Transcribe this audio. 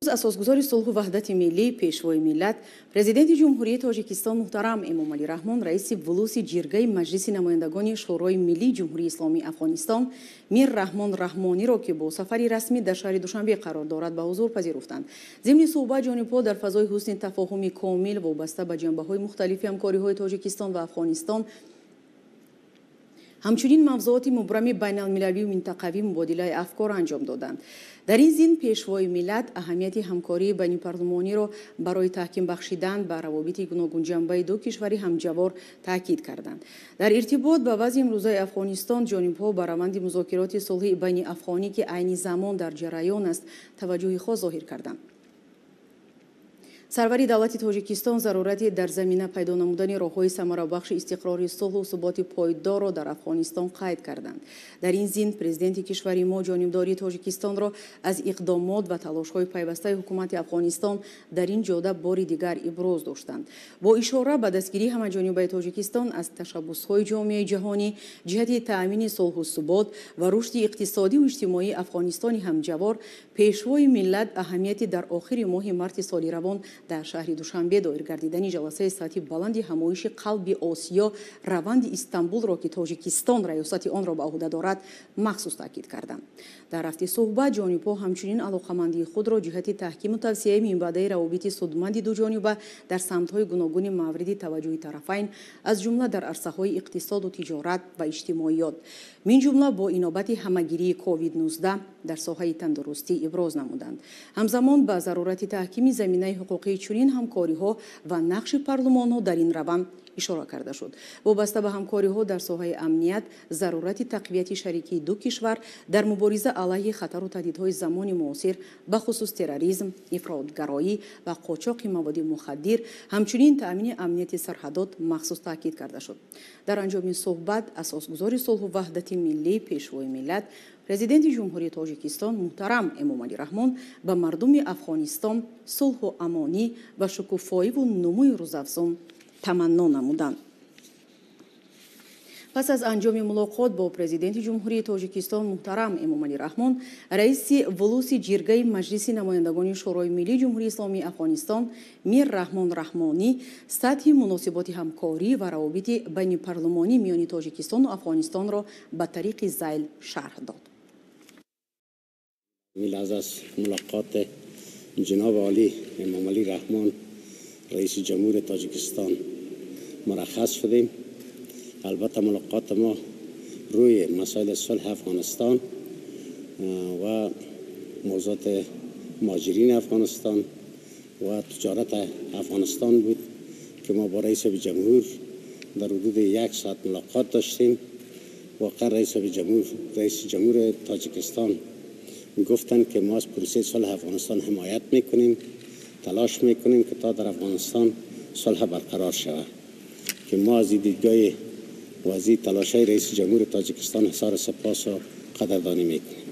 اساسگزار صلح و وحدت ملی پیشوای ملت پرزیدنت جمهوری تاجیکستان محترم امامعلی رحمان رئیس ولوس جرگه مجلس نمایندگان شورای ملی جمهوری اسلامی افغانستان میر رحمان رحمانی را که با سفری رسمی در شهر دوشنبه قرار دارد به حضور پذیرفتند. ضمن صحبت جانبها در فضای حسن تفاهم کامل وابسته به جنبه‌های مختلف همکاری‌های تاجیکستان و افغانستان همچنین موضوعات مبرم بین المللی و منطقوی مبادله افکار انجام دادند. در این ضمن پیشوای ملت اهمیت همکاری بین پارلمانی را برای تحکیم بخشیدن به روابط گوناگون جنبه دو کشوری همجوار تاکید کردند. در ارتباط با وضع امروزه افغانستان جانبها بر روند مذاکرات صلحی بین افغانی که عین زمان در جریان است توجه خاص ظاهر کردند. سروری دولت تاجیکستان ضرورت در زمینه پیدا نمودن راه‌های ثمربخش استقرار صلح و ثبات پایدار را در افغانستان قید کردند. در این ضمن پرزیدنت کشور ما جانبداری تاجیکستان را از اقدامات و تلاش‌های پیوسته حکومت افغانستان در این جاده بار دیگر ابراز داشتند. با اشاره به دستگیری همه‌جانبه تاجیکستان از تشبس‌های جامعه جهانی جهت تأمین صلح و ثبات و رشد اقتصادی و اجتماعی افغانستان همجوار، پیشوای ملت اهمیت در آخر ماه مارس سال روان در شهر دوشنبه دایر گردیدن جلسه سطحی بلند همایش قلب آسیا روند استانبول را که تاجیکستان ریاست آن را به عهده دارد مخصوص تاکید کردند. در رفت صحبت جانبها همچنین علاقمندی خود را جهت تحکیم و توسعه منبع روابط سودمند دو جانبه در سمت‌های گوناگون مورد توجه طرفین از جمله در عرصه‌های اقتصاد و تجارت و اجتماعیات من جمله با انابت همه‌گیری کووید 19 در ساحه تندرستی ابراز نمودند. همزمان به ضرورت تحکیم زمینه حقوقی چنین همکاری‌ها و نقش پارلمان‌ها در این روند اشاره کرده شد. وابسته به همکاری‌ها در ساحه امنیت، ضرورت تقویت شریکی دو کشور در مبارزه علیه خطر و تهدیدهای زمان معاصر به خصوص تروریسم، افراطگرایی و قاچاق مواد مخدر، همچنین تأمین امنیت سرحدات مخصوص تاکید کرده شد. در انجام صحبت اساسگزار صلح و وحدت ملی پیشوای ملت پرزیدنت جمهوری تاجیکستان محترم امامعلی رحمان به مردم افغانستان صلح و امانی و شکوفایی و نموی روزافزون تمنا نمودند. پس از انجام ملاقات با پرزیدنت جمهوری تاجیکستان محترم امامعلی رحمان، رئیس ولوس جرگه مجلس نمایندگان شورای ملی جمهوری اسلامی افغانستان میر رحمان رحمانی سطح مناسبات همکاری و روابط بین پارلمانی میان تاجیکستان و افغانستان را به طریق ذیل شرح داد. از ملاقات جناب عالی امامعلی رحمان رئیس جمهور تاجیکستان مرخص شدیم. البته ملاقات ما روی مسائل صلح افغانستان و موضوعات مهاجرین افغانستان و تجارت افغانستان بود که ما با رئیس جمهور در حدود 1 ساعت ملاقات داشتیم. واقعا رئیس جمهور تاجیکستان گفتند که ما از پروسه صلح افغانستان حمایت میکنیم، تلاش میکنیم که تا در افغانستان صلح برقرار شود، که ما از دیدگاه و از تلاش‌های رئیس جمهور تاجیکستان حضار سپاس و قدردانی میکنیم.